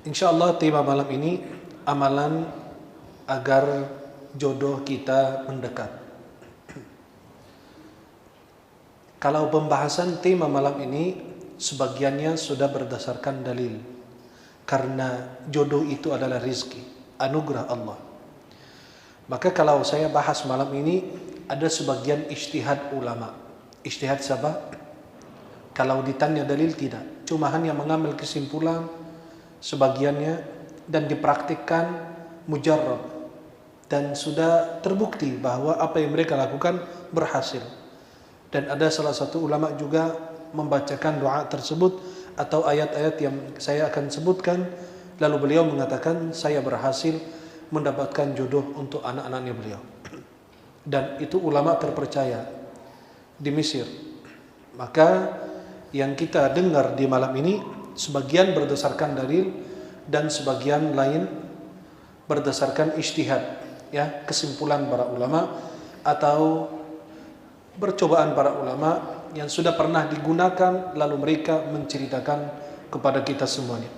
Insyaallah tema malam ini amalan agar jodoh kita mendekat. Kalau pembahasan tema malam ini sebagiannya sudah berdasarkan dalil. Karena jodoh itu adalah rizki, anugerah Allah. Maka kalau saya bahas malam ini ada sebagian ijtihad ulama. Ijtihad siapa? Kalau ditanya dalil tidak, cuma hanya mengambil kesimpulan sebagiannya dan dipraktikkan mujarrab dan sudah terbukti bahwa apa yang mereka lakukan berhasil. Dan ada salah satu ulama juga membacakan doa tersebut atau ayat-ayat yang saya akan sebutkan, lalu beliau mengatakan saya berhasil mendapatkan jodoh untuk anak-anaknya beliau. Dan itu ulama terpercaya di Mesir. Maka yang kita dengar di malam ini sebagian berdasarkan dalil dan sebagian lain berdasarkan ijtihad, ya, kesimpulan para ulama atau percobaan para ulama yang sudah pernah digunakan lalu mereka menceritakan kepada kita semuanya.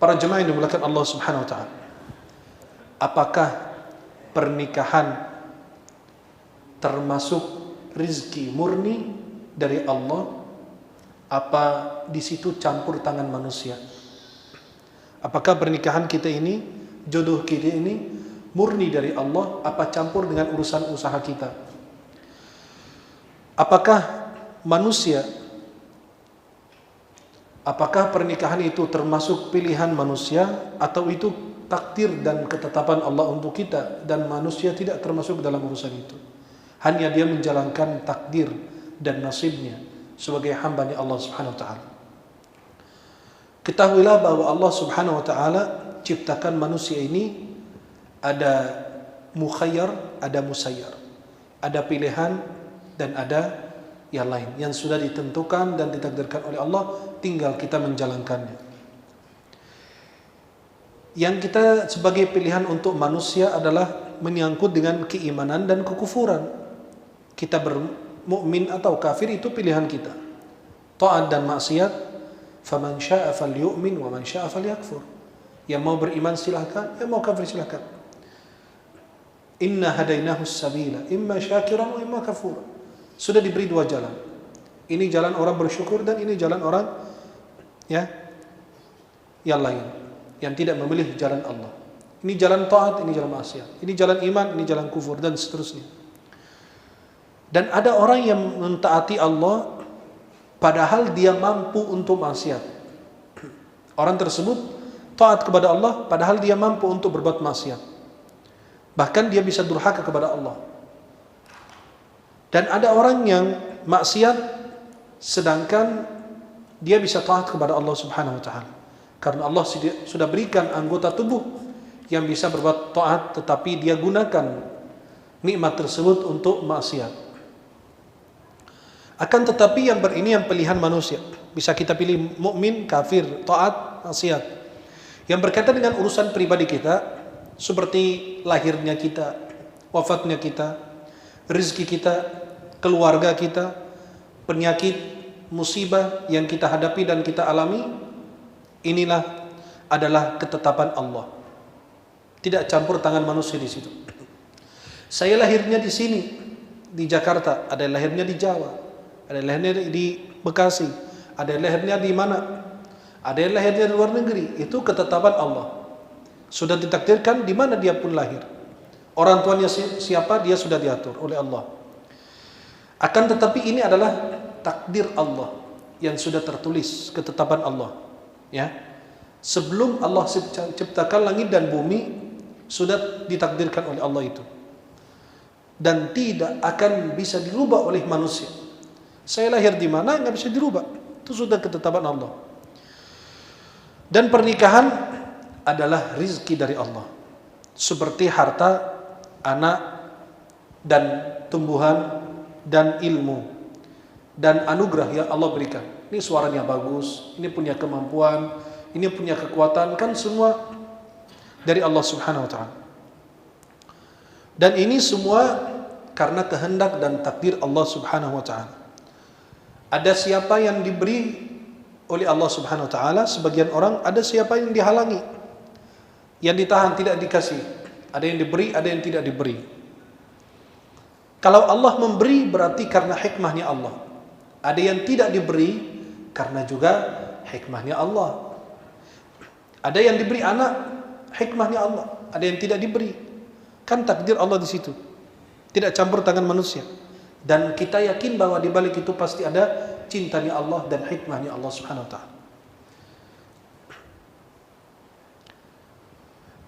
Para jemaah yang dimuliakan Allah Subhanahu wa taala. Apakah pernikahan termasuk rizki murni dari Allah? Apa di situ campur tangan manusia? Apakah pernikahan kita ini, jodoh kita ini murni dari Allah, apa campur dengan urusan usaha kita? Apakah manusia, apakah pernikahan itu termasuk pilihan manusia atau itu takdir dan ketetapan Allah untuk kita dan manusia tidak termasuk dalam urusan itu? Hanya dia menjalankan takdir dan nasibnya sebagai hamba-Nya Allah Subhanahu wa taala. Ketahuilah bahwa Allah Subhanahu wa taala ciptakan manusia ini ada mukhayyar, ada musayyar. Ada pilihan dan ada yang lain yang sudah ditentukan dan ditakdirkan oleh Allah, tinggal kita menjalankannya. Yang kita sebagai pilihan untuk manusia adalah menyangkut dengan keimanan dan kekufuran. Kita mukmin atau kafir itu pilihan kita. Taat dan maksiat, faman syaa'a falyu'min wa man syaa'a falyakfur. Yang mau beriman silakan, yang mau kafir silakan. Inna hadainahu as-sabila imma syakiran wa imma kafura. Sudah diberi dua jalan. Ini jalan orang bersyukur dan ini jalan orang yang lain yang tidak memilih jalan Allah. Ini jalan taat, ini jalan maksiat. Ini jalan iman, ini jalan kufur dan seterusnya. Dan ada orang yang mentaati Allah padahal dia mampu untuk maksiat. Orang tersebut taat kepada Allah padahal dia mampu untuk berbuat maksiat. Bahkan dia bisa durhaka kepada Allah. Dan ada orang yang maksiat sedangkan dia bisa taat kepada Allah Subhanahu wa taala. Karena Allah sudah berikan anggota tubuh yang bisa berbuat taat tetapi dia gunakan nikmat tersebut untuk maksiat. Akan tetapi yang yang pilihan manusia. Bisa kita pilih mukmin, kafir, taat, maksiat. Yang berkaitan dengan urusan pribadi kita, seperti lahirnya kita, wafatnya kita, rezeki kita, keluarga kita, penyakit, musibah yang kita hadapi dan kita alami, inilah adalah ketetapan Allah. Tidak campur tangan manusia di situ. Saya lahirnya di sini, di Jakarta, ada yang lahirnya di Jawa, ada yang lahirnya di Bekasi, ada yang lahirnya di mana, ada yang lahirnya di luar negeri. Itu ketetapan Allah. Sudah ditakdirkan di mana dia pun lahir. Orang tuanya siapa, dia sudah diatur oleh Allah. Akan tetapi ini adalah takdir Allah yang sudah tertulis, ketetapan Allah. Ya, sebelum Allah ciptakan langit dan bumi sudah ditakdirkan oleh Allah itu. Dan tidak akan bisa dirubah oleh manusia. Saya lahir di mana nggak bisa dirubah. Itu sudah ketetapan Allah. Dan pernikahan adalah rizki dari Allah. Seperti harta, anak, dan tumbuhan, dan ilmu, dan anugerah yang Allah berikan. Ini suaranya bagus, ini punya kemampuan, ini punya kekuatan, kan semua dari Allah Subhanahu wa taala. Dan ini semua karena kehendak dan takdir Allah Subhanahu wa taala. Ada siapa yang diberi oleh Allah Subhanahu wa taala, sebagian orang ada siapa yang dihalangi, yang ditahan, tidak dikasih. Ada yang diberi, ada yang tidak diberi. Kalau Allah memberi berarti karena hikmahnya Allah. Ada yang tidak diberi karena juga hikmahnya Allah. Ada yang diberi anak, hikmahnya Allah. Ada yang tidak diberi, kan takdir Allah di situ. Tidak campur tangan manusia. Dan kita yakin bahwa di balik itu pasti ada cintanya Allah dan hikmahnya Allah Subhanahu wa taala.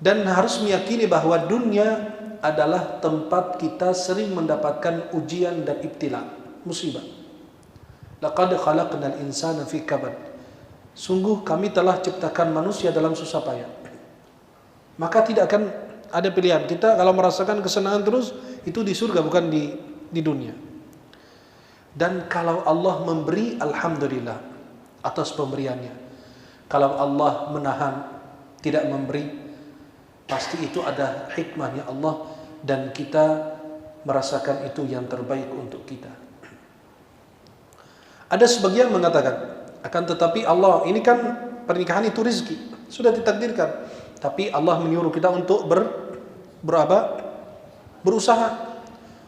Dan harus meyakini bahwa dunia adalah tempat kita sering mendapatkan ujian dan ibtila, musibah. Laqad khalaqnal insana fi kabad. Sungguh kami telah ciptakan manusia dalam susah payah. Maka tidak akan ada pilihan. Kita kalau merasakan kesenangan terus, itu di surga bukan di dunia. Dan kalau Allah memberi, alhamdulillah atas pemberiannya. Kalau Allah menahan, tidak memberi, pasti itu ada hikmahnya Allah dan kita merasakan itu yang terbaik untuk kita. Ada sebagian mengatakan, akan tetapi Allah, ini kan pernikahan itu rezeki, sudah ditakdirkan. Tapi Allah menyuruh kita untuk berusaha,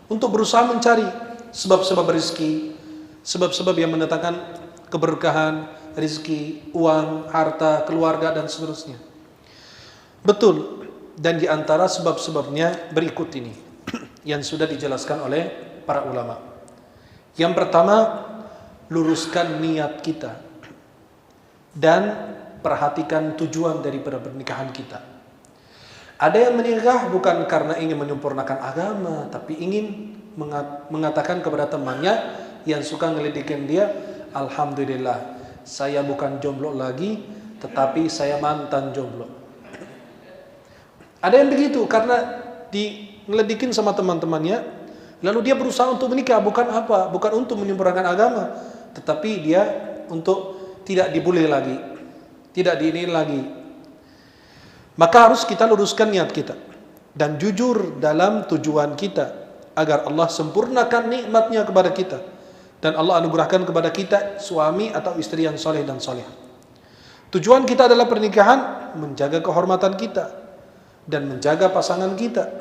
untuk berusaha mencari sebab-sebab rezeki, sebab-sebab yang mendatangkan keberkahan, rezeki, uang, harta, keluarga dan seterusnya. Betul. Dan di antara sebab-sebabnya berikut ini yang sudah dijelaskan oleh para ulama. Yang pertama, luruskan niat kita dan perhatikan tujuan daripada pernikahan kita. Ada yang menikah bukan karena ingin menyempurnakan agama, tapi ingin mengatakan kepada temannya yang suka ngeledekin dia, alhamdulillah, saya bukan jomblo lagi, tetapi saya mantan jomblo. Ada yang begitu karena ngeledekin sama teman-temannya, lalu dia berusaha untuk menikah, bukan untuk menyempurnakan agama, tetapi dia untuk tidak dibully lagi, tidak diinin lagi. Maka harus kita luruskan niat kita dan jujur dalam tujuan kita agar Allah sempurnakan nikmatnya kepada kita dan Allah anugerahkan kepada kita suami atau istri yang soleh dan soleh. Tujuan kita adalah pernikahan, menjaga kehormatan kita dan menjaga pasangan kita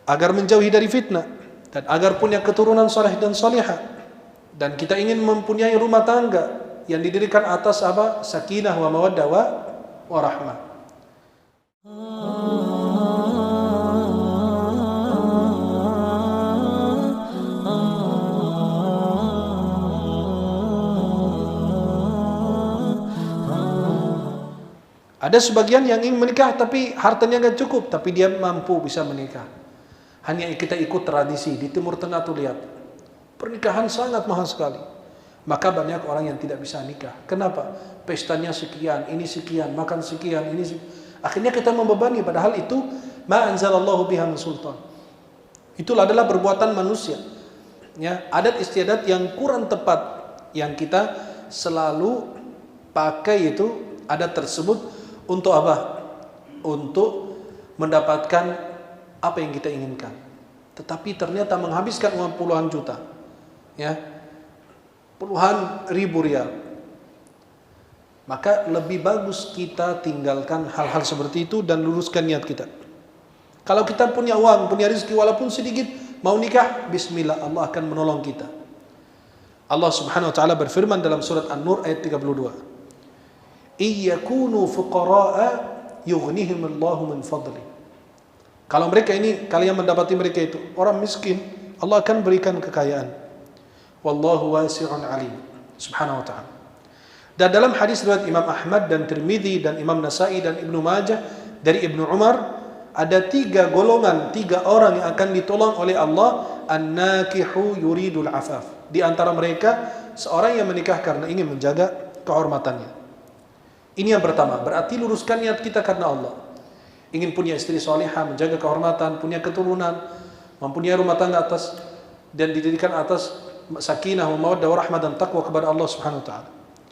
agar menjauhi dari fitnah dan agar punya keturunan soleh dan solehah. Dan kita ingin mempunyai rumah tangga yang didirikan atas sakinah wa mawaddah wa rahmah. Ada sebagian yang ingin menikah tapi hartanya nggak cukup, tapi dia mampu bisa menikah. Hanya kita ikut tradisi di Timur Tengah tuh, lihat pernikahan sangat mahal sekali. Maka banyak orang yang tidak bisa nikah. Kenapa? Pestanya sekian, ini sekian, makan sekian, ini sekian. Akhirnya kita membebani, padahal itu ma anzalallahu biha min sultan. Itulah adalah perbuatan manusia. Ya, adat istiadat yang kurang tepat yang kita selalu pakai itu adat tersebut untuk apa? Untuk mendapatkan apa yang kita inginkan. Tetapi ternyata menghabiskan uang puluhan juta. Ya. Puluhan ribu rial. Maka lebih bagus kita tinggalkan hal-hal seperti itu dan luruskan niat kita. Kalau kita punya uang, punya rezeki walaupun sedikit, mau nikah, bismillah, Allah akan menolong kita. Allah Subhanahu wa taala berfirman dalam surat An-Nur ayat 32. Iyakunu fuqara'a yughnihimullahu min fadli. Kalau mereka ini, kalian mendapati mereka itu orang miskin, Allah akan berikan kekayaan. Wallahu wasi'un alim. Subhanahu wa ta'ala. Dan dalam hadis riwayat Imam Ahmad dan Tirmidzi dan Imam Nasa'i dan Ibnu Majah dari Ibnu Umar, ada 3 golongan, 3 orang yang akan ditolong oleh Allah. An-nakihu yuridul afaf. Di antara mereka seorang yang menikah karena ingin menjaga kehormatannya. Ini yang pertama, berarti luruskan niat kita karena Allah. Ingin punya istri salihah, menjaga kehormatan, punya keturunan, mempunyai rumah tangga atas dan didirikan atas sakinah wa mawaddah wa rahmah dan takwa kepada Allah Subhanahu wa taala.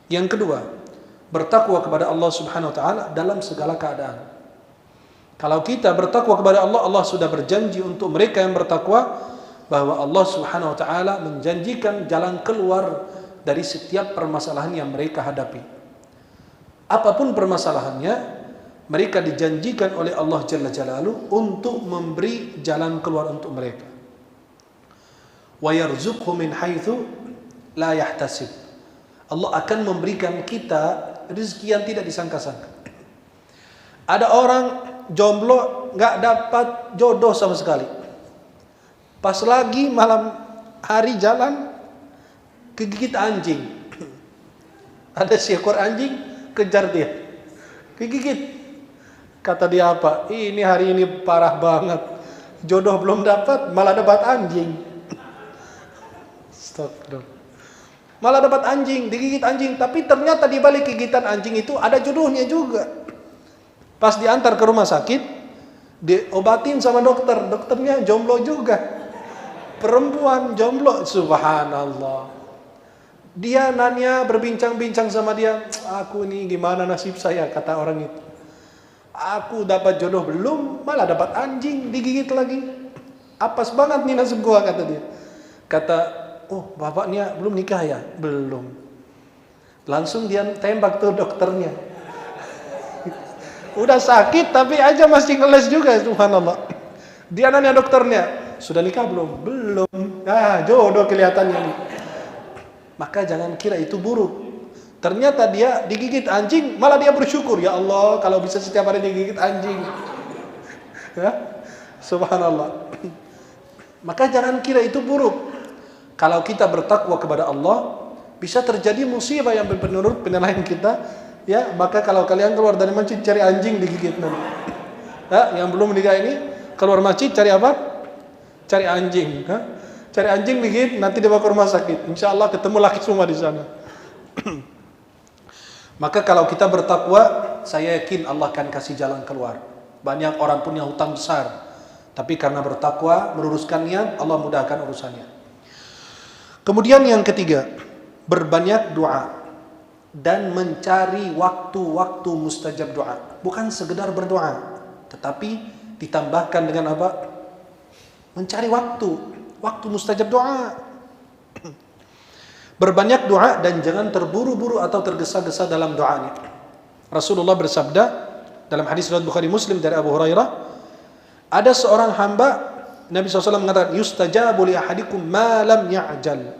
Yang kedua, bertakwa kepada Allah Subhanahu wa taala dalam segala keadaan. Kalau kita bertakwa kepada Allah, Allah sudah berjanji untuk mereka yang bertakwa bahwa Allah Subhanahu wa taala menjanjikan jalan keluar dari setiap permasalahan yang mereka hadapi. Apapun permasalahannya, mereka dijanjikan oleh Allah Jalla Jalaluhu untuk memberi jalan keluar untuk mereka. Wa yarzuqhu min haitsu la yahtasib. Allah akan memberikan kita rezeki yang tidak disangka-sangka. Ada orang jomblo nggak dapat jodoh sama sekali. Pas lagi malam hari jalan kegigit anjing. Ada seekor anjing kejar dia, kegigit. Kata dia apa? Ini hari ini parah banget. Jodoh belum dapat, malah dapat anjing. Astagfirullah. Malah dapat anjing, digigit anjing. Tapi ternyata di balik gigitan anjing itu ada jodohnya juga. Pas diantar ke rumah sakit, diobatin sama dokter. Dokternya jomblo juga. Perempuan jomblo, subhanallah. Dia nanya, berbincang-bincang sama dia. Aku ini gimana nasib saya, kata orang itu. Aku dapat jodoh belum, malah dapat anjing, digigit lagi. Apes banget nih nasib gua, kata dia. Kata, oh bapaknya belum nikah ya? Belum. Langsung dia tembak tuh dokternya. Udah sakit tapi aja masih ngeles juga, subhanallah. Dia nanya dokternya, sudah nikah belum? Belum. Jodoh kelihatannya nih. Maka jangan kira itu buruk. Ternyata dia digigit anjing, malah dia bersyukur. Ya Allah, kalau bisa setiap hari digigit anjing. Ya, subhanallah. Maka jangan kira itu buruk. Kalau kita bertakwa kepada Allah, bisa terjadi musibah yang menurut penilaian kita. Ya, maka kalau kalian keluar dari masjid cari anjing digigit nanti. Ya, yang belum menikah ini keluar masjid cari apa? Cari anjing. Cari anjing digigit, nanti dibawa ke rumah sakit. Insya Allah ketemu laki semua di sana. Maka kalau kita bertakwa, saya yakin Allah akan kasih jalan keluar. Banyak orang punya hutang besar, tapi karena bertakwa, meluruskan niat, Allah mudahkan urusannya. Kemudian yang ketiga, berbanyak doa dan mencari waktu-waktu mustajab doa. Bukan sekedar berdoa, tetapi ditambahkan dengan apa? Mencari waktu mustajab doa. Berbanyak doa dan jangan terburu-buru atau tergesa-gesa dalam doanya. Rasulullah bersabda dalam hadis riwayat Bukhari Muslim dari Abu Hurairah, ada seorang hamba, Nabi SAW mengatakan, yustajabu li ahadikum ma lam ya'jal.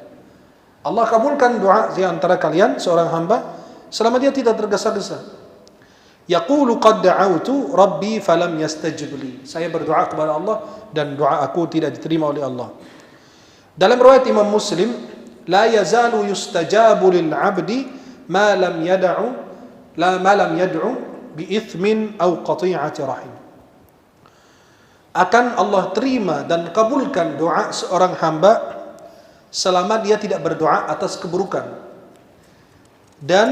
Allah kabulkan doa di antara kalian, seorang hamba, selama dia tidak tergesa-gesa. Yaqulu qad da'autu rabbi falam yastajib li. Saya berdoa kepada Allah dan doa aku tidak diterima oleh Allah. Dalam riwayat Imam Muslim, la yazalu yustajabu lil 'abdi ma lam yad'u bi ithmin aw qati'ati rahim. Akan Allah terima dan kabulkan doa seorang hamba selama dia tidak berdoa atas keburukan dan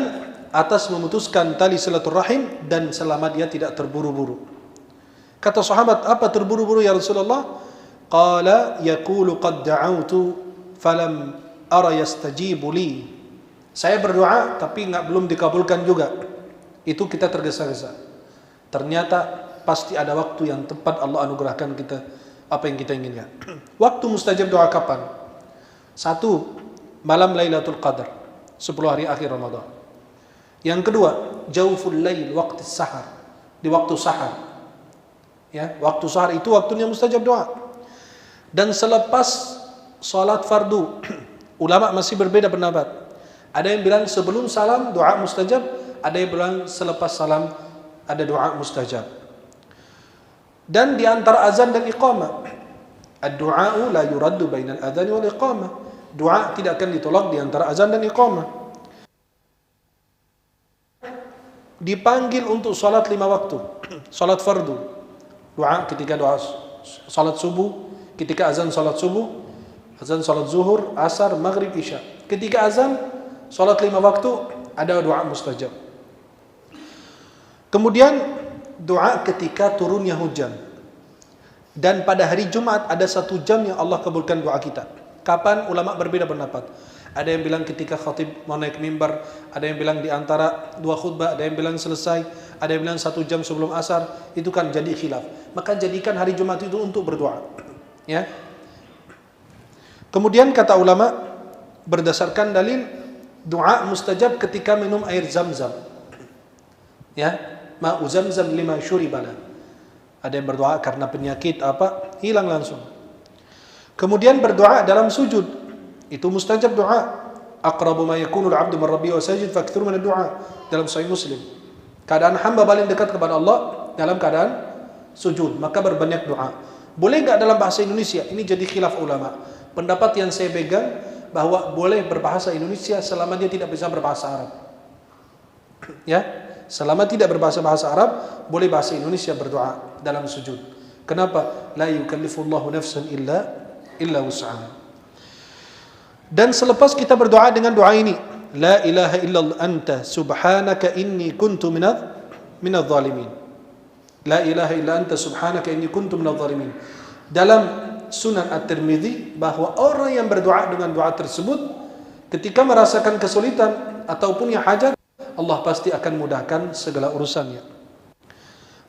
atas memutuskan tali silaturahim dan selama dia tidak terburu-buru. Kata sahabat, apa terburu-buru ya Rasulullah? Qala yaqulu qad da'autu falam ara yastajibu li. Saya berdoa tapi belum dikabulkan juga. Itu kita tergesa-gesa. Ternyata pasti ada waktu yang tepat Allah anugerahkan kita apa yang kita inginkan. Waktu mustajab doa kapan? 1. Malam Lailatul Qadar, 10 hari akhir Ramadan. Yang kedua, jauful lail, waktu sahar, di waktu sahar. Ya, waktu sahar itu waktunya mustajab doa. Dan selepas salat fardu, ulama masih berbeda pendapat. Ada yang bilang sebelum salam doa mustajab, ada yang bilang selepas salam ada doa mustajab. Dan di antara azan dan iqamah, ad-du'a'u la yuraddu bainal adhan wal iqamah. Doa tidak akan ditolak di antara azan dan iqamah. Dipanggil untuk salat 5 waktu, salat fardu. Doa ketika doa salat subuh, ketika azan salat subuh, azan salat zuhur, asar, maghrib, isya. Ketika azan salat 5 waktu ada doa mustajab. Kemudian doa ketika turunnya hujan. Dan pada hari Jumat ada 1 jam yang Allah kabulkan doa kita. Kapan? Ulama berbeda pendapat. Ada yang bilang ketika khatib mau naik mimbar, ada yang bilang di antara 2 khutbah, ada yang bilang selesai, ada yang bilang 1 jam sebelum asar. Itu kan jadi khilaf. Maka jadikan hari Jumat itu untuk berdoa. Ya. Kemudian kata ulama berdasarkan dalil doa mustajab ketika minum air zam-zam. Ya, ma'u zam-zam lima syuribana. Ada yang berdoa karena penyakit apa, hilang langsung. Kemudian berdoa dalam sujud, itu mustajab doa. Aqrabu ma yakunu al-'abdu min rabbihi wa sajid fakthuru min ad-du'a, dalam Sahih Muslim. Keadaan hamba paling dekat kepada Allah dalam keadaan sujud, maka berbanyak doa. Boleh enggak dalam bahasa Indonesia? Ini jadi khilaf ulama. Pendapat yang saya pegang bahwa boleh berbahasa Indonesia selama dia tidak bisa berbahasa Arab. Ya, selama tidak berbahasa Arab, boleh bahasa Indonesia berdoa dalam sujud. Kenapa? La yukallifullahu nafsan illa wus'aha. Dan selepas kita berdoa dengan doa ini, la ilaha illallah anta subhanaka inni kuntu minadh dhalimin. La ilaha illa anta subhanaka inni kuntu minadh dhalimin. Dalam Sunan At-Tirmidzi bahwa orang yang berdoa dengan doa tersebut ketika merasakan kesulitan ataupun yang hajat, Allah pasti akan mudahkan segala urusannya.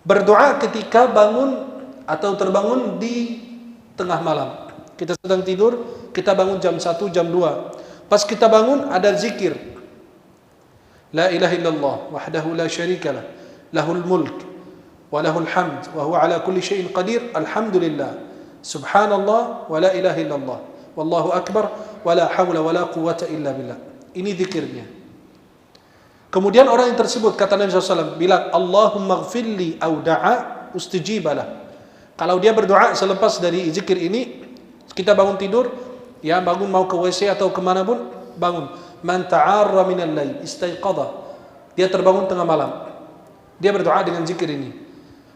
Berdoa ketika bangun atau terbangun di tengah malam. Kita sedang tidur, kita bangun jam 1, jam 2. Pas kita bangun ada zikir. La ilaha illallah wahdahu la syarikalah, lahul mulk wa lahul hamd wa huwa ala kulli syai'in qadir. Alhamdulillah. Subhanallah wa la ilaha illallah. Wallahu akbar wa la hawla wa la quwwata illa billah. Ini zikirnya. Kemudian orang yang tersebut kata Nabi SAW bilang Allahumma ghfirli au da'a ustijibalah. Kalau dia berdoa selepas dari zikir ini, kita bangun tidur, ya bangun mau ke WC atau kemana pun, bangun. Man ta'arra minal lail istaiqadha. Dia terbangun tengah malam. Dia berdoa dengan zikir ini.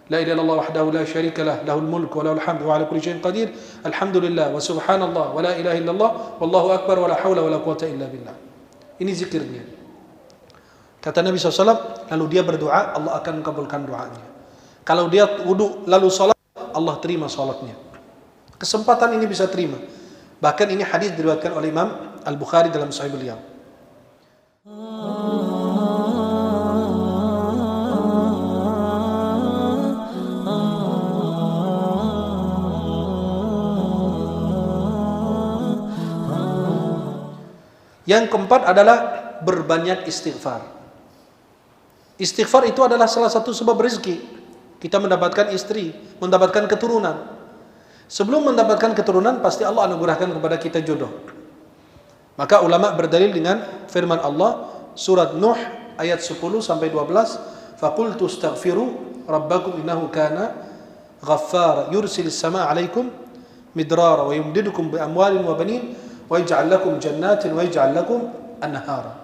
La ilaha illallah wahdahu la syarikalah, lahul mulk wa lahul hamd wa ala kulli syai'in qadir. Alhamdulillah wa subhanallah wa la ilaha illallah wallahu akbar wa la haula wa la quwwata illa billah. Ini zikirnya. Kata Nabi SAW, lalu dia berdoa, Allah akan kabulkan doanya. Kalau dia wudu lalu salat, Allah terima salatnya. Kesempatan ini bisa terima. Bahkan ini hadis diriwayatkan oleh Imam Al-Bukhari dalam Sahih beliau. Yang keempat adalah berbanyak istighfar. Istighfar itu adalah salah satu sebab rezeki. Kita mendapatkan istri, mendapatkan keturunan. Sebelum mendapatkan keturunan, pasti Allah anugerahkan kepada kita jodoh. Maka ulama berdalil dengan firman Allah surat Nuh ayat 10 sampai 12, faqultu astaghfiru rabbakum innahu kana ghaffara yursilis samaa 'alaikum midrara wa yumdidukum bi amwalin wa banin wa yaj'al lakum jannatin wa yaj'al lakum anhara.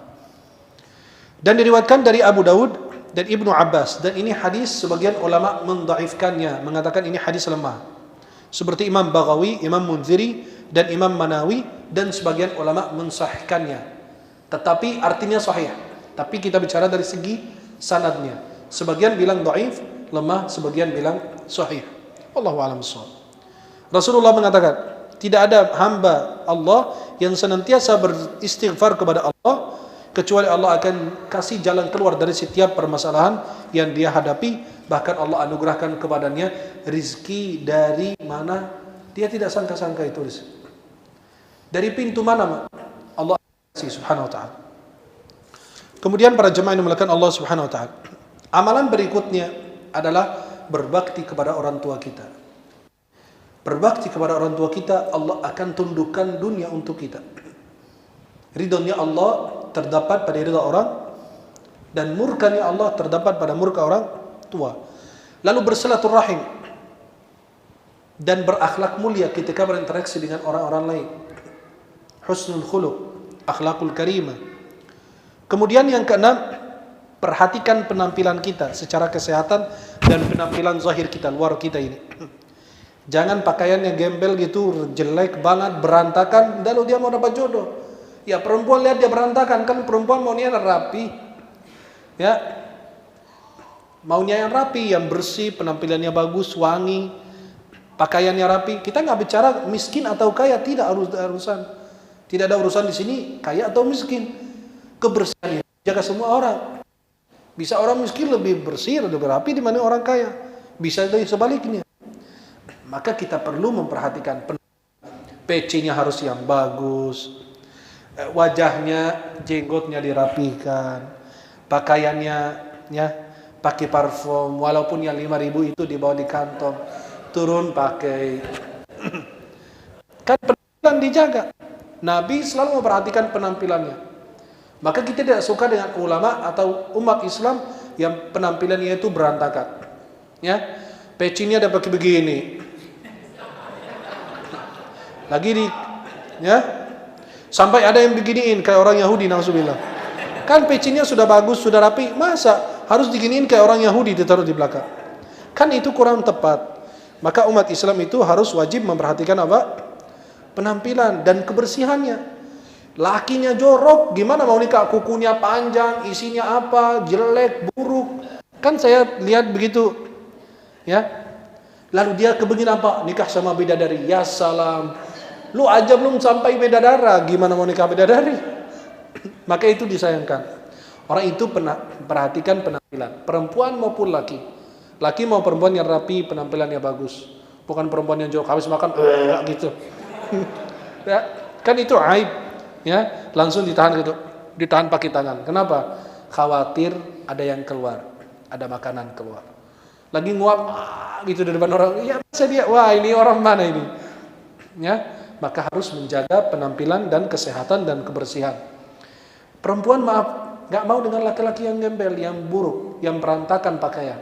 Dan diriwayatkan dari Abu Daud dan Ibnu Abbas, dan ini hadis sebagian ulama mendhaifkannya, mengatakan ini hadis lemah. Seperti Imam Baghawi, Imam Munziri, dan Imam Manawi, dan sebagian ulama mensahihkannya. Tetapi artinya sahih. Tapi kita bicara dari segi sanadnya. Sebagian bilang dhaif, lemah, sebagian bilang sahih. Wallahu a'lam bishawab. Rasulullah mengatakan, tidak ada hamba Allah yang senantiasa beristighfar kepada Allah kecuali Allah akan kasih jalan keluar dari setiap permasalahan yang dia hadapi. Bahkan Allah anugerahkan kepadanya rizki dari mana dia tidak sangka-sangka itu rizki. Dari pintu mana Allah kasih subhanahu wa ta'ala. Kemudian para jemaah yang dimuliakan Allah subhanahu wa ta'ala, amalan berikutnya adalah berbakti kepada orang tua kita. Berbakti kepada orang tua kita, Allah akan tundukkan dunia untuk kita. Ridhonya Allah terdapat pada ridha orang, dan murkanya Allah terdapat pada murka orang tua. Lalu bersilaturahim dan berakhlak mulia ketika berinteraksi dengan orang-orang lain. Husnul khuluq, akhlakul karimah. Kemudian yang keenam, perhatikan penampilan kita secara kesehatan dan penampilan zahir kita, luar kita ini. Jangan pakaiannya gembel gitu, jelek banget, berantakan, lalu dia mau dapat jodoh. Ya perempuan lihat dia berantakan, kan perempuan maunya rapi. Ya, maunya yang rapi, yang bersih, penampilannya bagus, wangi, pakaiannya rapi. Kita nggak bicara miskin atau kaya, tidak urusan. Tidak ada urusan di sini kaya atau miskin. Kebersihan jaga semua orang. Bisa orang miskin lebih bersih, lebih rapi dibanding orang kaya. Bisa dari sebaliknya. Maka kita perlu memperhatikan pecinya harus yang bagus, wajahnya, jenggotnya dirapikan, pakaiannya ya pakai parfum, walaupun yang 5.000 itu dibawa di kantong, turun pakai. Kan penampilan dijaga. Nabi selalu memperhatikan penampilannya. Maka kita tidak suka dengan ulama atau umat Islam yang penampilannya itu berantakan. Ya, pecinya ada pakai begini. Lagi di, ya, sampai ada yang beginiin kayak orang Yahudi, nauzubillah. Kan pecinya sudah bagus, sudah rapi, masa harus diginiin kayak orang Yahudi ditaruh di belakang? Kan itu kurang tepat. Maka umat Islam itu harus wajib memperhatikan apa? Penampilan dan kebersihannya. Lakinya jorok, gimana mau nikah? Kukunya panjang, isinya apa, jelek, buruk. Kan saya lihat begitu. Ya. Lalu dia kebegin apa? Nikah sama bidadari. Ya salam. Lu aja belum sampai bidadara, gimana mau nikah bidadari? Maka itu disayangkan. Orang itu perhatikan penampilan, perempuan maupun laki. Laki mau perempuan yang rapi, penampilannya bagus. Bukan perempuan yang jorok, habis makan gitu. Ya, kan itu aib. Ya, langsung ditahan gitu, ditahan pakai tangan. Kenapa? Khawatir ada yang keluar, ada makanan keluar. Lagi nguap gitu di depan orang. Ya, masa dia, wah ini orang mana ini? Ya, maka harus menjaga penampilan dan kesehatan dan kebersihan. Perempuan maaf, nggak mau dengan laki-laki yang gembel, yang buruk, yang berantakan pakaian.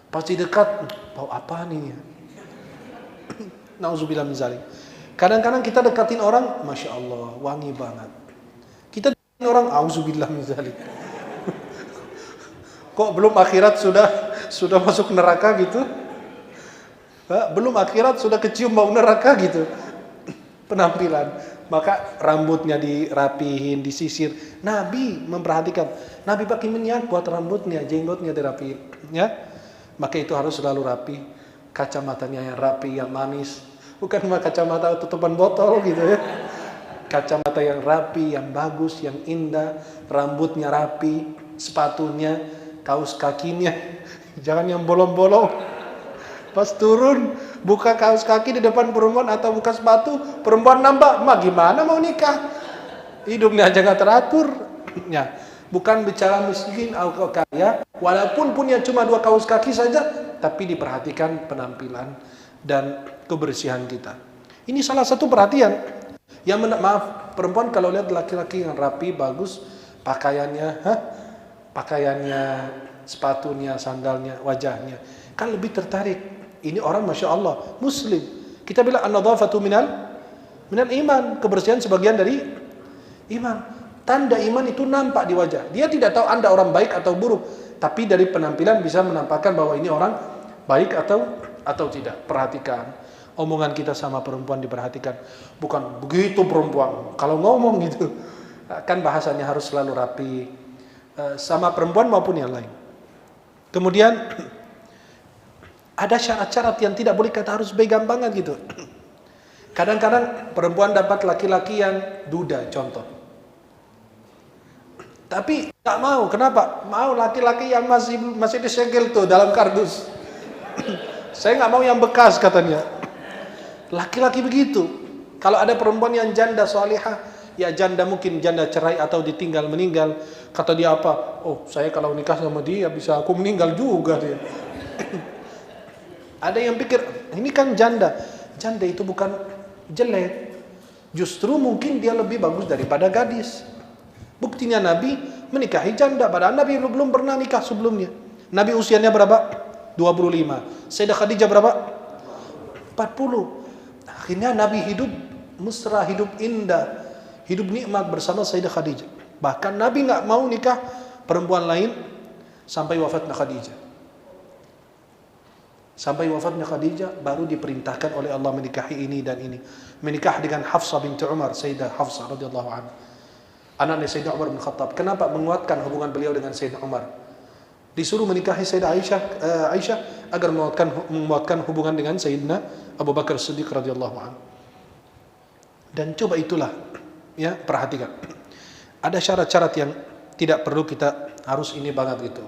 Pasti dekat, bau apa nih? Nauzubillah min zalik. Kadang-kadang kita dekatin orang, Masya Allah, wangi banget. Kita dekatin orang, auzubillah min zalik. Kok belum akhirat sudah masuk neraka gitu? Belum akhirat sudah kecium bau neraka gitu. Penampilan. Maka rambutnya dirapihin, disisir. Nabi memperhatikan. Nabi pakai minyak buat rambutnya, jenggotnya dirapihin. Ya? Maka itu harus selalu rapi. Kacamatanya yang rapi, yang manis. Bukan kacamata tutupan botol gitu ya. Kacamata yang rapi, yang bagus, yang indah. Rambutnya rapi, sepatunya, kaos kakinya. Jangan yang bolong-bolong. Pas turun, buka kaos kaki di depan perempuan atau buka sepatu, perempuan nambah, mah gimana mau nikah? Hidupnya aja gak teratur. Ya, bukan bicara miskin atau kaya, walaupun punya cuma 2 kaos kaki saja, tapi diperhatikan penampilan dan kebersihan kita. Ini salah satu perhatian. Yang maaf, perempuan kalau lihat laki-laki yang rapi, bagus, pakaiannya, sepatunya, sandalnya, wajahnya, kan lebih tertarik. Ini orang Masya Allah, Muslim. Kita bilang an-nadhafatu minal iman. Kebersihan sebagian dari iman. Tanda iman itu nampak di wajah. Dia tidak tahu Anda orang baik atau buruk, tapi dari penampilan bisa menampakkan bahwa ini orang baik atau tidak. Perhatikan. Omongan kita sama perempuan diperhatikan. Bukan begitu perempuan. Kalau ngomong gitu, kan bahasanya harus selalu rapi. Sama perempuan maupun yang lain. Kemudian ada syarat-syarat yang tidak boleh kata harus pegang banget gitu. Kadang-kadang perempuan dapat laki-laki yang duda, contoh. Tapi tak mau, kenapa? Mau laki-laki yang masih disegel tuh dalam kardus. Saya nggak mau yang bekas katanya. Laki-laki begitu. Kalau ada perempuan yang janda salihah, ya janda mungkin janda cerai atau ditinggal meninggal, kata dia apa? Oh, saya kalau nikah sama dia bisa aku meninggal juga dia. Ada yang pikir, ini kan janda. Janda itu bukan jelek. Justru mungkin dia lebih bagus daripada gadis. Buktinya Nabi menikahi janda. Padahal Nabi belum pernah nikah sebelumnya. Nabi usianya berapa? 25. Sayyidah Khadijah berapa? 40. Akhirnya Nabi hidup mesra, hidup indah, hidup nikmat bersama Sayyidah Khadijah. Bahkan Nabi nggak mau nikah perempuan lain sampai wafatnya Khadijah. Sampai wafatnya Khadijah baru diperintahkan oleh Allah menikahi ini dan ini. Menikah dengan Hafsah binti Umar, Sayyidah Hafsah radhiyallahu anha. Anaknya Sayyidina Umar bin Khattab. Kenapa menguatkan hubungan beliau dengan Sayyidina Umar? Disuruh menikahi Sayyidah Aisyah agar menguatkan hubungan dengan Sayyidina Abu Bakar Siddiq radhiyallahu anhu. Dan coba itulah, ya, perhatikan. Ada syarat-syarat yang tidak perlu kita harus ini banget gitu.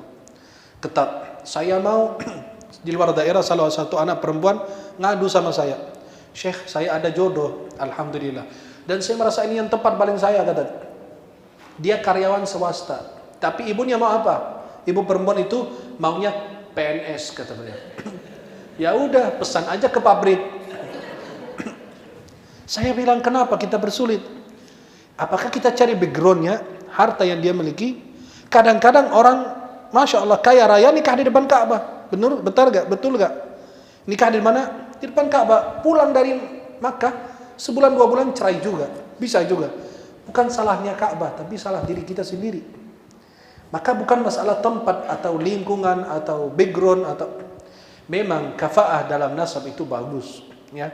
Ketat. Saya mau di luar daerah salah satu anak perempuan ngadu sama saya. Syekh, saya ada jodoh, alhamdulillah. Dan saya merasa ini yang tepat paling saya, kata. Dia karyawan swasta, tapi ibunya mau apa? Ibu perempuan itu maunya PNS, kata beliau. Ya udah, pesan aja ke pabrik. Saya bilang, kenapa kita bersulit? Apakah kita cari backgroundnya, harta yang dia miliki? Kadang-kadang orang, Masya Allah, kaya raya nikah di depan Ka'bah. Betul gak? Betul gak? Nikah di mana? Di depan Ka'bah. Pulang dari Makkah, sebulan 2 bulan cerai juga. Bisa juga. Bukan salahnya Ka'bah, tapi salah diri kita sendiri. Maka bukan masalah tempat atau lingkungan atau background atau memang kafaah dalam nasab itu bagus, ya.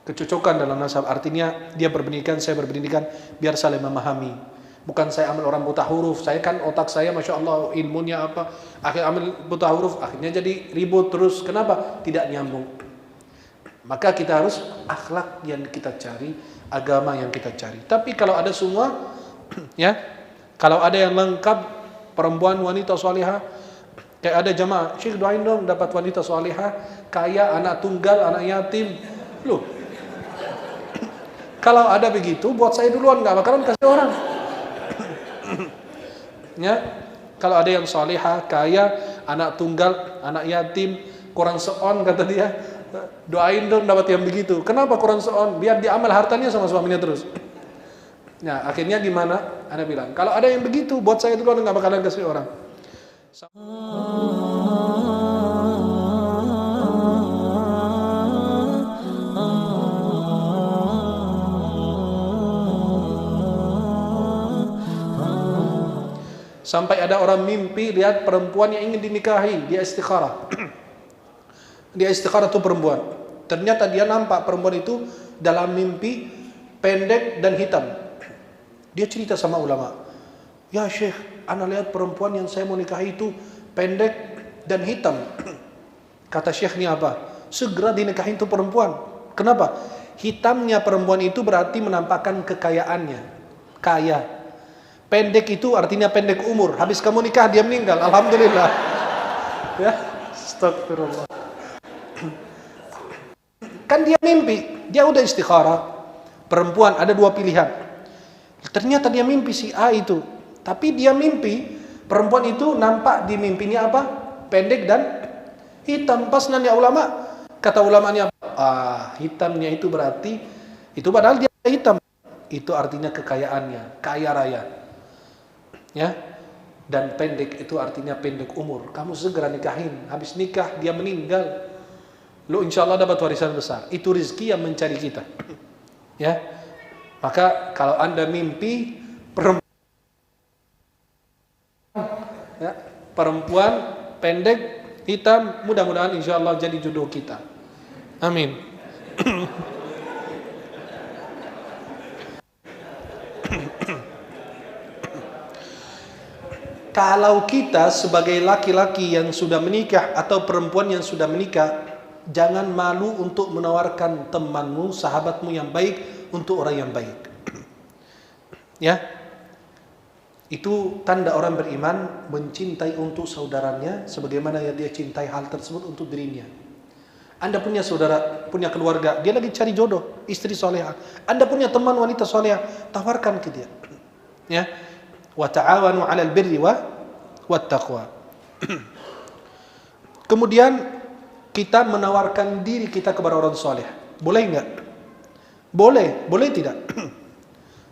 Kecocokan dalam nasab artinya dia berpendidikan, saya berpendidikan, biar saling memahami. Bukan saya ambil orang buta huruf, saya kan otak saya Masya Allah ilmunya apa, akhirnya ambil buta huruf, akhirnya jadi ribut terus. Kenapa? Tidak nyambung. Maka kita harus akhlak yang kita cari, agama yang kita cari. Tapi kalau ada semua, ya, kalau ada yang lengkap, perempuan wanita salihah, kayak ada jamaah, Syekh doain dong dapat wanita salihah, kaya, anak tunggal, anak yatim. Loh, kalau ada begitu, buat saya duluan, nggak bakalan kasih orang. Ya, kalau ada yang salihah, kaya, anak tunggal, anak yatim, kurang seon, kata dia, doain dong dapat yang begitu. Kenapa kurang seon? Biar diamal hartanya sama suaminya terus. Nah, akhirnya gimana? Ana bilang, kalau ada yang begitu, buat saya duluan, nggak bakalan kasih orang. Sampai ada orang mimpi lihat perempuan yang ingin dinikahi, dia istikharah. Dia istikharah tuh perempuan. Ternyata dia nampak perempuan itu dalam mimpi pendek dan hitam. Dia cerita sama ulama, ya Syekh, ana lihat perempuan yang saya mau nikahi itu pendek dan hitam. Kata Syekh, ini apa? Segera dinikahin tuh perempuan. Kenapa? Hitamnya perempuan itu berarti menampakkan kekayaannya, kaya. Pendek itu artinya pendek umur. Habis kamu nikah dia meninggal. Alhamdulillah. Ya, astagfirullah. Kan dia mimpi, dia udah istikharah. Perempuan ada 2 pilihan. Ternyata dia mimpi si A itu. Tapi dia mimpi perempuan itu nampak di mimpinya apa? Pendek dan hitam. Pas nanya ulama, kata ulamanya, hitamnya itu berarti itu padahal dia hitam. Itu artinya kekayaannya, kaya raya. Ya, dan pendek itu artinya pendek umur. Kamu segera nikahin, habis nikah dia meninggal, lu insya Allah dapat warisan besar. Itu rezeki yang mencari kita. Ya, maka kalau anda mimpi perempuan pendek hitam, mudah-mudahan insya Allah jadi jodoh kita. Amin. Kalau kita sebagai laki-laki yang sudah menikah atau perempuan yang sudah menikah, jangan malu untuk menawarkan temanmu, sahabatmu yang baik untuk orang yang baik. Ya, itu tanda orang beriman mencintai untuk saudaranya sebagaimana yang dia cintai hal tersebut untuk dirinya. Anda punya saudara, punya keluarga, dia lagi cari jodoh, istri solehah. Anda punya teman wanita solehah, tawarkan ke dia. Ya. Wa ta'awanu 'alal birri wat taqwa. Kemudian kita menawarkan diri kita kepada orang soleh. Boleh enggak? Boleh, boleh tidak?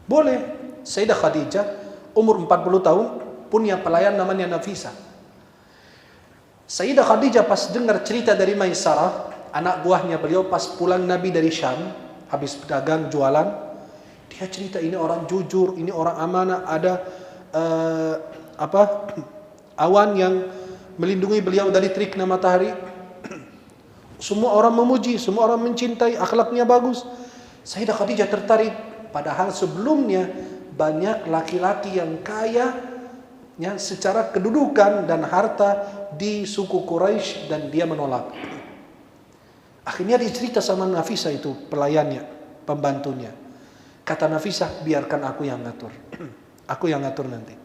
Boleh. Sayyidah Khadijah umur 40 tahun punya pelayan namanya Nafisa. Sayyidah Khadijah pas dengar cerita dari Maisarah, anak buahnya beliau pas pulang Nabi dari Syam, habis pedagang jualan, dia cerita ini orang jujur, ini orang amanah, ada awan yang melindungi beliau dari teriknya matahari. Semua orang memuji, semua orang mencintai, akhlaknya bagus. Sayyidah Khadijah tertarik, padahal sebelumnya banyak laki-laki yang kaya ya, secara kedudukan dan harta di suku Quraisy dan dia menolak. Akhirnya dia cerita sama Nafisa itu, pelayannya, pembantunya. Kata Nafisa, biarkan aku yang ngatur. Aku yang ngatur nanti.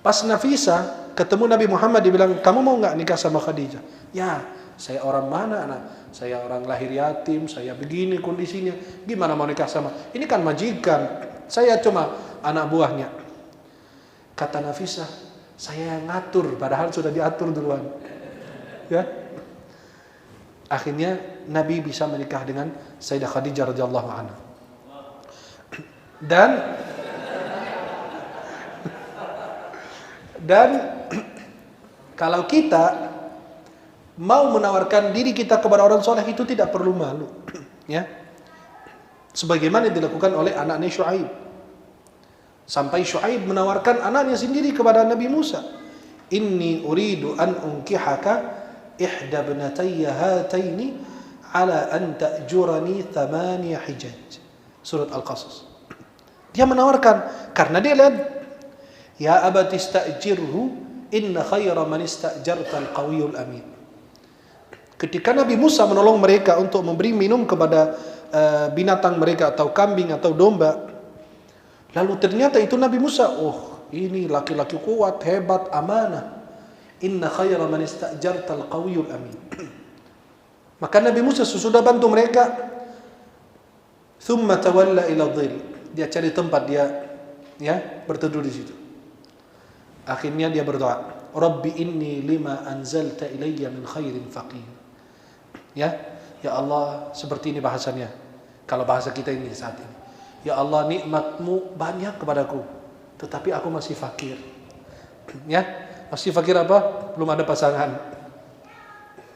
Pas Nafisa ketemu Nabi Muhammad, dia bilang, kamu mau nggak nikah sama Khadijah? Ya, Saya orang mana anak? Saya orang lahir yatim, saya begini kondisinya. Gimana mau nikah sama? Ini kan majikan. Saya cuma anak buahnya. Kata Nafisah, saya yang ngatur, padahal sudah diatur duluan. Ya. Akhirnya Nabi bisa menikah dengan Sayyidah Khadijah radhiyallahu anha. Dan kalau kita mau menawarkan diri kita kepada orang soleh itu tidak perlu malu, ya. Sebagaimana dilakukan oleh anaknya Syuaib. Sampai Syuaib menawarkan anaknya sendiri kepada Nabi Musa. Inni uridu an unkihaka ihda ibnatayya hataini ala an ta'jurani 8 hijaj. Surat Al-Qasas. Dia menawarkan karena dia lihat, ya abati ista'jirhu inna khayra man ista'jarta al-qawiyul amin. Ketika Nabi Musa menolong mereka untuk memberi minum kepada binatang mereka atau kambing atau domba, lalu ternyata itu Nabi Musa, oh ini laki-laki kuat, hebat, amanah. Inna khayra man ista'jarta al-qawiyul amin. Maka Nabi Musa sesudah bantu mereka, thumma tawalla ila dhil. Dia cari tempat dia berteduh di situ. Akhirnya dia berdoa, Rabbi inni lima anzalta ilayya min khairin faqir. Ya Allah, seperti ini bahasanya. Kalau bahasa kita ini saat ini. Ya Allah, nikmatmu banyak kepadaku, tetapi aku masih fakir. Ya, masih fakir apa? Belum ada pasangan.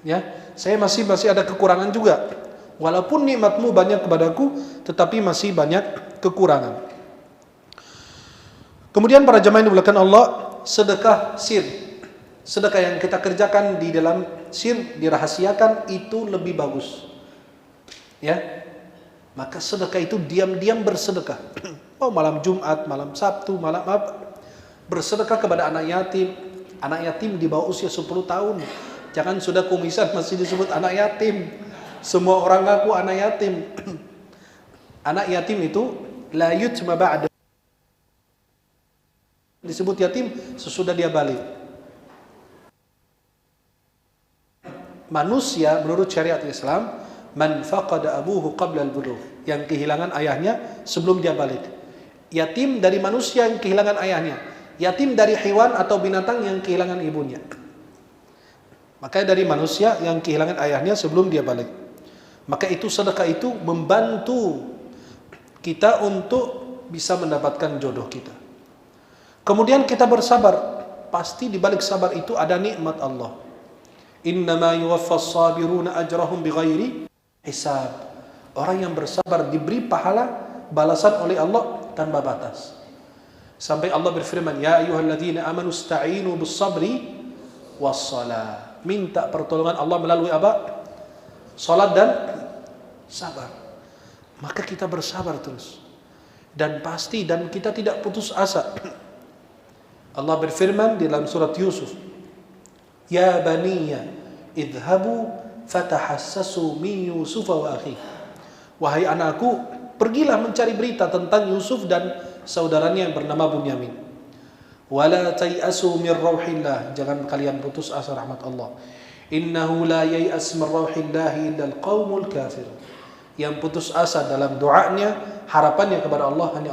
Ya, saya masih ada kekurangan juga. Walaupun nikmatmu banyak kepadaku, tetapi masih banyak kekurangan. Kemudian para jemaah yang dimuliakan Allah, sedekah sir. Sedekah yang kita kerjakan di dalam sir, dirahasiakan, itu lebih bagus. Ya. Maka sedekah itu diam-diam bersedekah. Oh, malam Jumat, malam Sabtu, malam apa? Bersedekah kepada anak yatim. Anak yatim di bawah usia 10 tahun. Jangan sudah kumisan masih disebut anak yatim. Semua orang ngaku anak yatim. Anak yatim itu la yutma ba'da. Disebut yatim sesudah dia balik. Manusia menurut syariat Islam, man faqada abuhu qabla al-bulugh, yang kehilangan ayahnya sebelum dia balik. Yatim dari manusia yang kehilangan ayahnya. Yatim dari hewan atau binatang yang kehilangan ibunya. Makanya dari manusia yang kehilangan ayahnya sebelum dia balik. Maka itu sedekah itu membantu kita untuk bisa mendapatkan jodoh kita. Kemudian kita bersabar. Pasti di balik sabar itu ada nikmat Allah. Innama yuwaffas sabiruna ajrahum bighairi hisab. Orang yang bersabar diberi pahala balasan oleh Allah tanpa batas. Sampai Allah berfirman, ya ayyuhalladzina amanu ista'inu bis-sabri was-shalah. Minta pertolongan Allah melalui apa? Salat dan sabar. Maka kita bersabar terus. Dan pasti, dan kita tidak putus asa. Allah berfirman di dalam surat Yusuf, ya baniya idhabu fatahassasu min Yusuf wa akhi. Wahai anakku, pergilah mencari berita tentang Yusuf dan saudaranya yang bernama Bunyamin. Wala tayasu min rauhillah, jangan kalian putus asa rahmat Allah. Innahu la yayas min rauhillah illa alqaumul kafir. Yang putus asa dalam doanya, harapannya kepada Allah hanya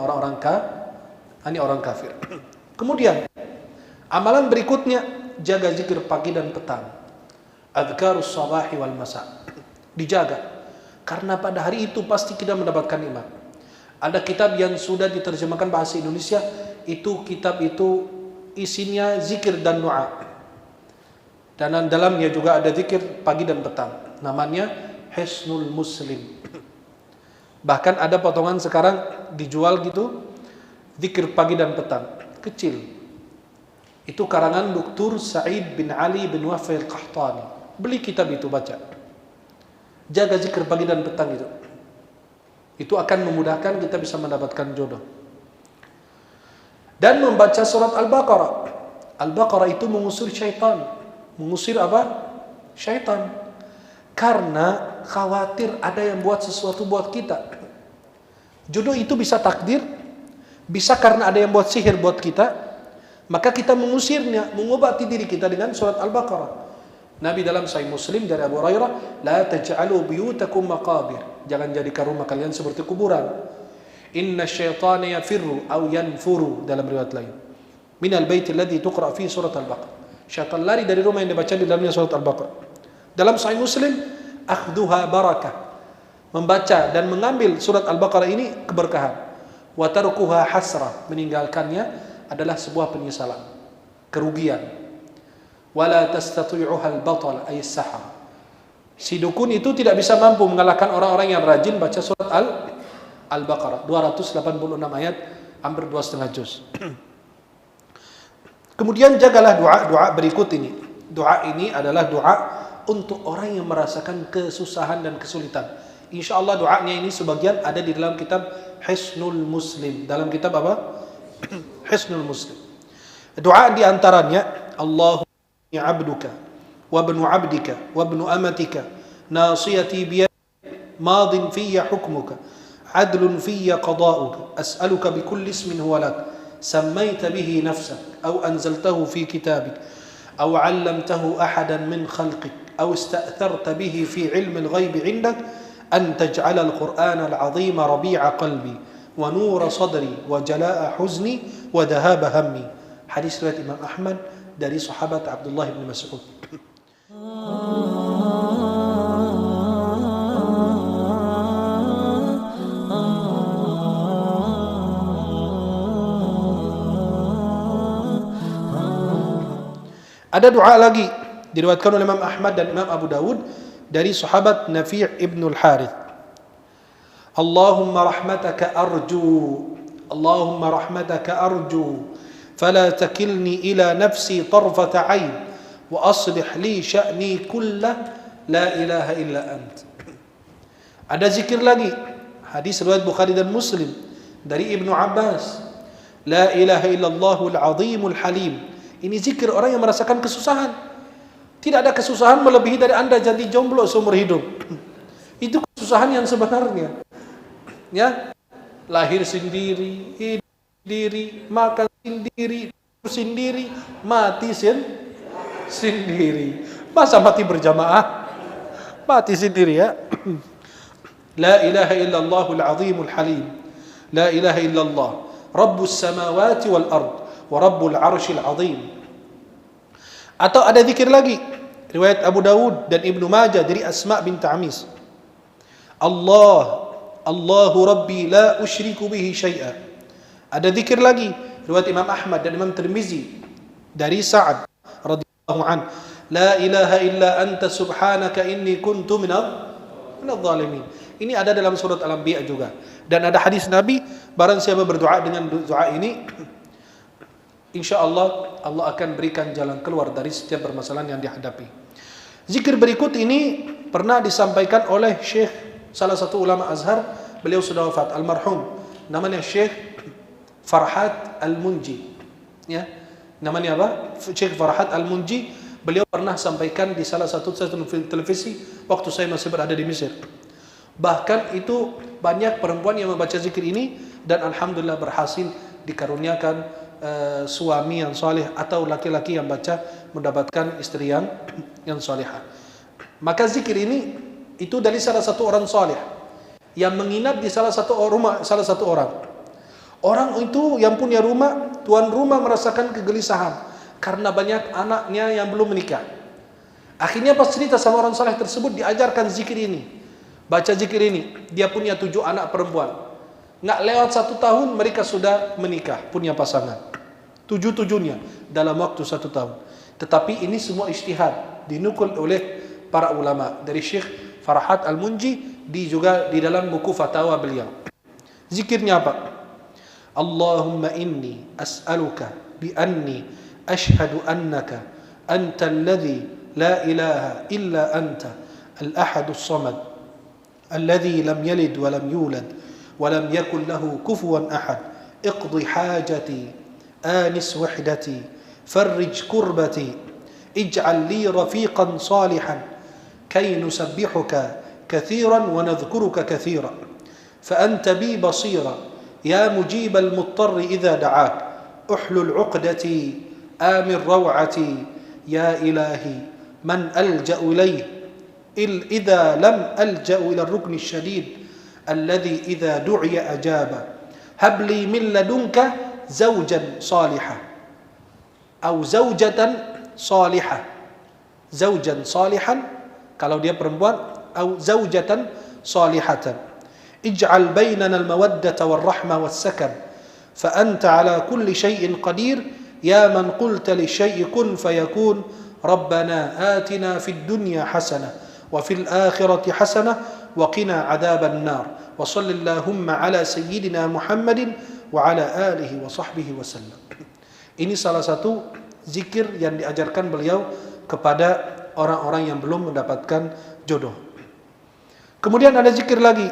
orang kafir. Kemudian amalan berikutnya, jaga zikir pagi dan petang. Adhkarus sabahi wal masa. Dijaga. Karena pada hari itu pasti kita mendapatkan iman. Ada kitab yang sudah diterjemahkan bahasa Indonesia, itu kitab itu isinya zikir dan doa. Dan dalamnya juga ada zikir pagi dan petang. Namanya Hisnul Muslim. Bahkan ada potongan sekarang dijual gitu, zikir pagi dan petang. Kecil. Itu karangan Dr. Sa'id bin Ali bin Wafi al-Qahtani. Beli kitab itu, baca. Jaga zikir pagi dan petang itu. Itu akan memudahkan kita bisa mendapatkan jodoh. Dan membaca surat Al-Baqarah. Al-Baqarah itu mengusir syaitan. Mengusir apa? Syaitan. Karena khawatir ada yang buat sesuatu buat kita. Jodoh itu bisa takdir, bisa karena ada yang buat sihir buat kita, maka kita mengusirnya, mengobati diri kita dengan surat Al-Baqarah. Nabi dalam Sahih Muslim dari Abu Hurairah, la taj'alu buyutakum maqabir. Jangan jadikan rumah kalian seperti kuburan. Inna syaitana yafirru aw yanfuru dalam riwayat lain. Minal baiti alladhi tuqra fi surat Al-Baqarah. Syaitan lari dari rumah yang dibaca di dalamnya surat Al-Baqarah. Dalam Sahih Muslim, akhduha barakah. Membaca dan mengambil surat Al-Baqarah ini keberkahan. Wa tarkuha hasrah. Meninggalkannya adalah sebuah penyesalan, kerugian. Wala tastati'uha al-batal ay as-sahar. Si dukun itu tidak bisa mampu mengalahkan orang-orang yang rajin baca surat Al-Baqarah 286 ayat, hampir 2,5 juz. Kemudian jagalah doa berikut ini. Doa ini adalah doa untuk orang yang merasakan kesusahan dan kesulitan. Insyaallah doanya ini sebagian ada di dalam kitab Hisnul Muslim. Dalam kitab apa? Hisnul Muslim. Doa di antaranya, Allahumma abduka wa ibnu abdika wa ibnu amatika nasiyati biyadika madin fiyya hukmuka adlun fiyya qada'uka as'aluka bikulli ismin huwa lak sammayta bihi nafsak aw anzaltahu fi kitabik aw 'allamtahu ahadan min khalqik aw ista'tharta bihi fi 'ilmi al-ghaib 'indak an taj'ala al-Qur'ana al-'azima rabi'a qalbi wa nura sadri wa jalaa'a huzni wa dhahaba hammi. Hadis riwayat Imam Ahmad dari sahabat Abdullah bin Mas'ud. Ada doa lagi diriwayatkan oleh Imam Ahmad dan Imam Abu Dawud dari sahabat Nafi' ibn al-Harith. Allahumma rahmataka arju, Allahumma rahmataka arju, فلا تكلني إلى نفسي طرفة عين وأصلح لي شأني كله لا إله إلا أنت. Ada zikir lagi, hadis riwayat Bukhari dan Muslim dari Ibnu Abbas, la ilaha illallahul azimul halim. Ini zikir orang yang merasakan kesusahan. Tidak ada kesusahan melebihi dari Anda jadi jomblo seumur hidup. Itu kesusahan yang sebenarnya. Ya, lahir sendiri, hidup sendiri, makan sendiri, sendiri, mati sendiri. Masa mati berjamaah? Mati sendiri ya. La ilaha illallahul azimul halim. La ilaha illallah Rabbus samawati wal ard wa Rabbul arshil azim. Atau ada zikir lagi riwayat Abu Dawud dan Ibnu Majah dari Asma bint Amis. Allahu Rabbi la usyriku bihi syai'a. Ada zikir lagi riwayat Imam Ahmad dan Imam Tirmizi dari Sa'ad radhiyallahu an, la ilaha illa anta subhanaka inni kuntu minadh dhalimin. Ini ada dalam surat Al-Anbiya juga. Dan ada hadis Nabi, barang siapa berdoa dengan doa ini, insyaallah Allah akan berikan jalan keluar dari setiap permasalahan yang dihadapi. Zikir berikut ini pernah disampaikan oleh Syekh, salah satu ulama Azhar, beliau sudah wafat, almarhum, namanya Syekh Farhat Al-Munji. Ya, namanya apa? Syekh Farhat Al-Munji. Beliau pernah sampaikan di salah satu televisi waktu saya masih berada di Mesir. Bahkan itu banyak perempuan yang membaca zikir ini dan alhamdulillah berhasil dikaruniakan suami yang saleh atau laki-laki yang baca mendapatkan istri yang salihah. Maka zikir ini itu dari salah satu orang saleh yang menginap di salah satu rumah salah satu orang. Orang itu yang punya rumah, tuan rumah merasakan kegelisahan karena banyak anaknya yang belum menikah. Akhirnya pas cerita sama orang saleh tersebut, diajarkan zikir ini. Baca zikir ini. Dia punya 7 anak perempuan. Nggak lewat 1 tahun mereka sudah menikah, punya pasangan. 7-7-nya dalam waktu 1 tahun. Tetapi ini semua ijtihad, dinukul oleh para ulama. Dari Syekh Farhat Al-Munji, juga di dalam buku fatwa beliau. Zikirnya apa? Allahumma inni as'aluka bi anni ashhadu annaka anta alladhi la ilaha illa anta al-ahadus samad alladhi lam yalid wa lam yulad wa lam yakul lahu kufuwan ahad iqdi hajati anis wahdati farrij kurbati ij'al li rafiqan salihan kay nusabbihuka kathiran wa nadhkuruka kathiran fa anta bi basira يا مجيب المضطر إذا دعاك أحلل عقدتي آمن روعتي يا إلهي man alja'u ilayhi idza lam alja'u ila ar-rukni syadid alladhi idza du'iya ajaba habli min ladunka zawjan salihah atau zaujatan salihah. Zaujan salihan kalau dia perempuan, atau zaujatan salihatan. Ij'al bainana al-mawaddata war-rahma was-sakan fa anta ala kulli shay'in qadir ya man qulta li syai'i kun fayakun rabbana atina fid dunya hasanah wa fil akhirati hasanah wa qina adzaban nar wa sallallahu ala sayyidina Muhammadin wa ala alihi wa sahbihi wasallam. Ini salah satu zikir yang diajarkan beliau kepada orang-orang yang belum mendapatkan jodoh. Kemudian ada zikir lagi.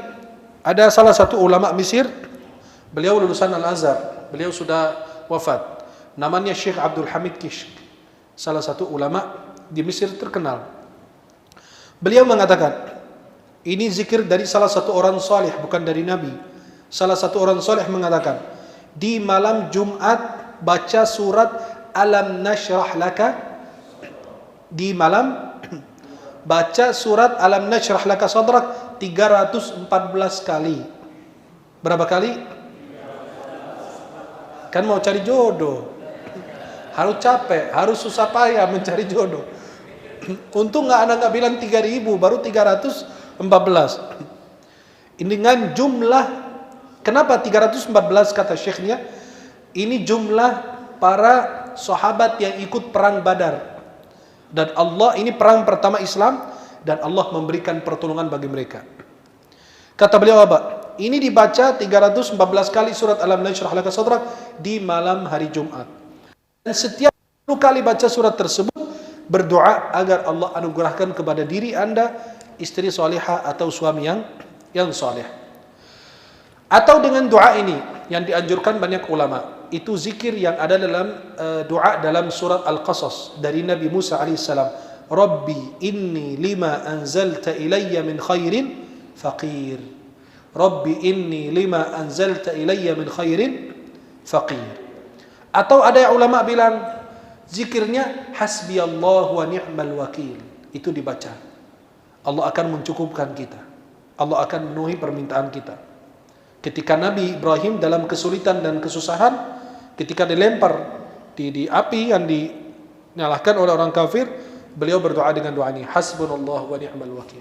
Ada salah satu ulama Mesir, beliau lulusan Al-Azhar, beliau sudah wafat. Namanya Syekh Abdul Hamid Kishk, salah satu ulama di Mesir terkenal. Beliau mengatakan, ini zikir dari salah satu orang saleh, bukan dari Nabi. Salah satu orang saleh mengatakan, di malam Jumat baca surat Alam Nashrah Laka. Di malam baca surat Alam Nashrah Laka Sadrak 314 kali. Berapa kali? Kan mau cari jodoh, harus capek, harus susah payah mencari jodoh. Untung anak nggak bilang 3.000, baru 314. Ini dengan jumlah, kenapa 314 kata syekhnya? Ini jumlah para sahabat yang ikut perang Badar. Dan Allah, ini perang pertama Islam, dan Allah memberikan pertolongan bagi mereka. Kata beliau apa? Ini dibaca 314 kali surat Alam Nashrah Laka Sadrak di malam hari Jumat. Dan setiap kali baca surat tersebut, berdoa agar Allah anugerahkan kepada diri Anda istri salihah atau suami yang saleh. Atau dengan doa ini yang dianjurkan banyak ulama. Itu zikir yang ada dalam doa dalam surat Al-Qasas dari Nabi Musa alaihissalam. Rabbi inni lima anzalta ilayya min khairin faqir. Rabbi inni lima anzalta ilayya min khairin faqir. Atau ada ulama bilang zikirnya hasbiyallahu wa ni'mal wakil. Itu dibaca. Allah akan mencukupkan kita. Allah akan memenuhi permintaan kita. Ketika Nabi Ibrahim dalam kesulitan dan kesusahan, ketika dilempar di api yang dinyalakan oleh orang kafir, beliau berdoa dengan doa ini, hasbunallahu wa ni'mal wakil.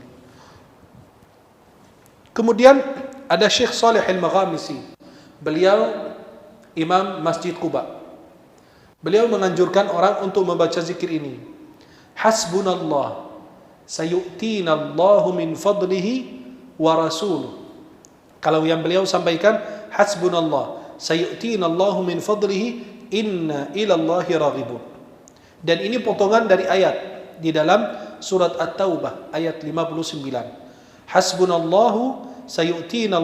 Kemudian ada Syekh Saleh Al-Maghamisi, beliau imam Masjid Quba. Beliau menganjurkan orang untuk membaca zikir ini. Hasbunallah sayu'tinallahu min fadlihi wa rasuluh. Kalau yang beliau sampaikan, hasbunallah sayu'tinallahu min fadlihi inna ilallahi raghibun. Dan ini potongan dari ayat di dalam surat At-Taubah ayat 59. Hasbunallahu sayu'tina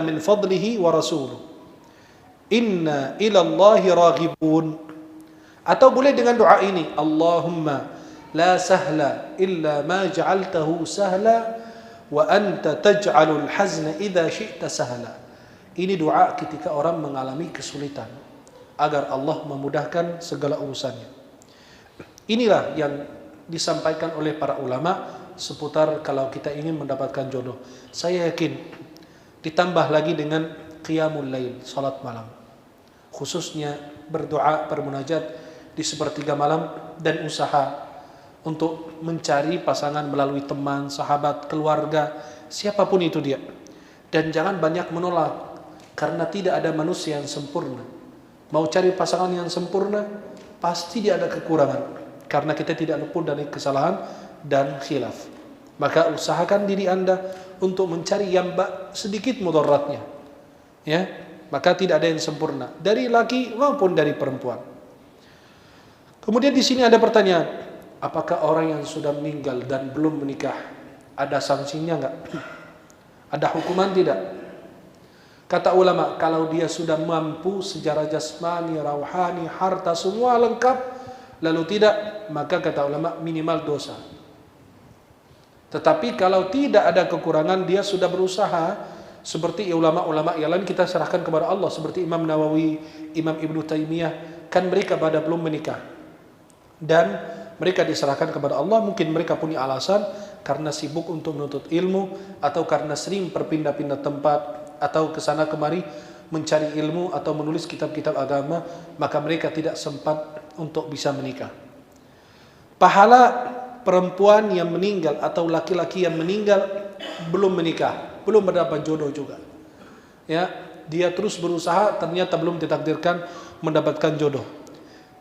min fadlihi wa rasuluh. Inna ilallahi raghibun. Atau boleh dengan doa ini, Allahumma la sahla illa ma ja'altahu sahla wa anta taj'alul hazna idza syi'ta sahla. Ini doa ketika orang mengalami kesulitan agar Allah memudahkan segala urusannya. Inilah yang disampaikan oleh para ulama seputar kalau kita ingin mendapatkan jodoh. Saya yakin ditambah lagi dengan qiyamul lail, salat malam. Khususnya berdoa, bermunajat di sepertiga malam, dan usaha untuk mencari pasangan melalui teman, sahabat, keluarga, siapapun itu dia. Dan jangan banyak menolak, karena tidak ada manusia yang sempurna. Mau cari pasangan yang sempurna, pasti dia ada kekurangan, karena kita tidak luput dari kesalahan dan khilaf. Maka usahakan diri Anda untuk mencari yang sedikit mudaratnya. Ya, maka tidak ada yang sempurna dari laki maupun dari perempuan. Kemudian di sini ada pertanyaan, apakah orang yang sudah meninggal dan belum menikah ada sanksinya enggak? Ada hukuman tidak? Kata ulama, kalau dia sudah mampu secara jasmani, rauhani, harta semua lengkap, lalu tidak, maka kata ulama minimal dosa. Tetapi kalau tidak ada kekurangan, dia sudah berusaha, seperti ulama-ulama yang lain kita serahkan kepada Allah, seperti Imam Nawawi, Imam Ibnu Taimiyah, kan mereka pada belum menikah dan mereka diserahkan kepada Allah. Mungkin mereka punya alasan karena sibuk untuk menuntut ilmu, atau karena sering berpindah-pindah tempat, atau kesana kemari mencari ilmu atau menulis kitab-kitab agama, maka mereka tidak sempat untuk bisa menikah. Pahala perempuan yang meninggal atau laki-laki yang meninggal belum menikah, belum mendapat jodoh juga. Ya, dia terus berusaha, ternyata belum ditakdirkan mendapatkan jodoh.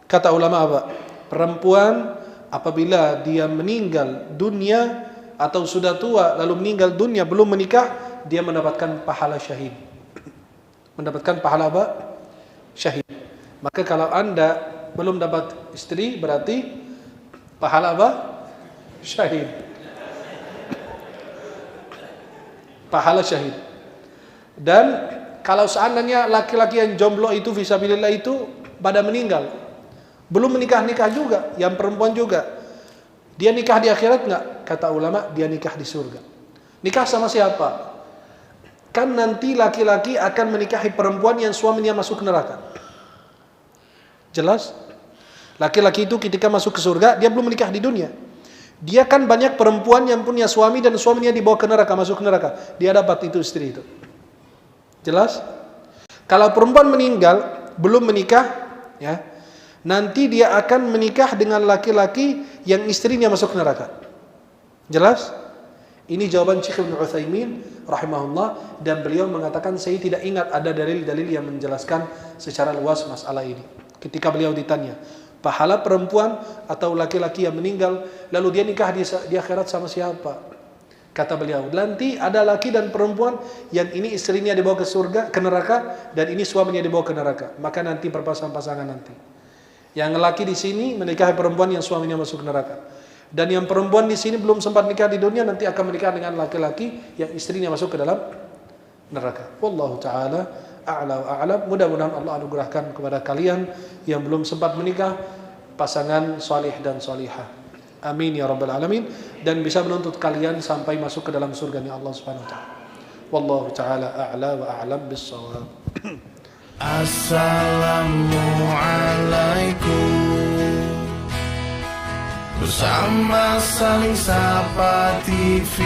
Kata ulama apa? Perempuan apabila dia meninggal dunia atau sudah tua lalu meninggal dunia belum menikah, dia mendapatkan pahala syahid. Mendapatkan pahala apa? Syahid. Maka kalau Anda belum dapat istri, berarti pahala apa? Syahid. Pahala syahid. Dan kalau seandainya laki-laki yang jomblo itu fisabilillah itu pada meninggal, belum menikah juga, yang perempuan juga, dia nikah di akhirat enggak? Kata ulama, dia nikah di surga. Nikah sama siapa? Kan nanti laki-laki akan menikahi perempuan yang suaminya masuk neraka. Jelas? Laki-laki itu ketika masuk ke surga, dia belum menikah di dunia. Dia kan banyak perempuan yang punya suami dan suaminya dibawa ke neraka, masuk ke neraka. Dia dapat itu istri itu. Jelas? Kalau perempuan meninggal belum menikah, ya, nanti dia akan menikah dengan laki-laki yang istrinya masuk neraka. Jelas? Ini jawaban Syekh Ibnu Utsaimin rahimahullah, dan beliau mengatakan saya tidak ingat ada dalil-dalil yang menjelaskan secara luas masalah ini. Ketika beliau ditanya, pahala perempuan atau laki-laki yang meninggal lalu dia nikah di akhirat sama siapa? Kata beliau, nanti ada laki dan perempuan yang ini istrinya dibawa ke surga, ke neraka, dan ini suaminya dibawa ke neraka. Maka nanti berpasang-pasangan nanti. Yang laki di sini menikahi perempuan yang suaminya masuk neraka. Dan yang perempuan di sini belum sempat nikah di dunia, nanti akan menikah dengan laki-laki yang istrinya masuk ke dalam neraka. Wallahu ta'ala a'la wa a'lam. Mudah-mudahan Allah anugerahkan kepada kalian yang belum sempat menikah pasangan salih dan salihah. Amin ya rabbal alamin, dan bisa menuntut kalian sampai masuk ke dalam surganya Allah Subhanahu wa taala. Wallahu taala a'la wa a'lam bis-shawab. Assalamualaikum. Bersama Saling Sapa TV.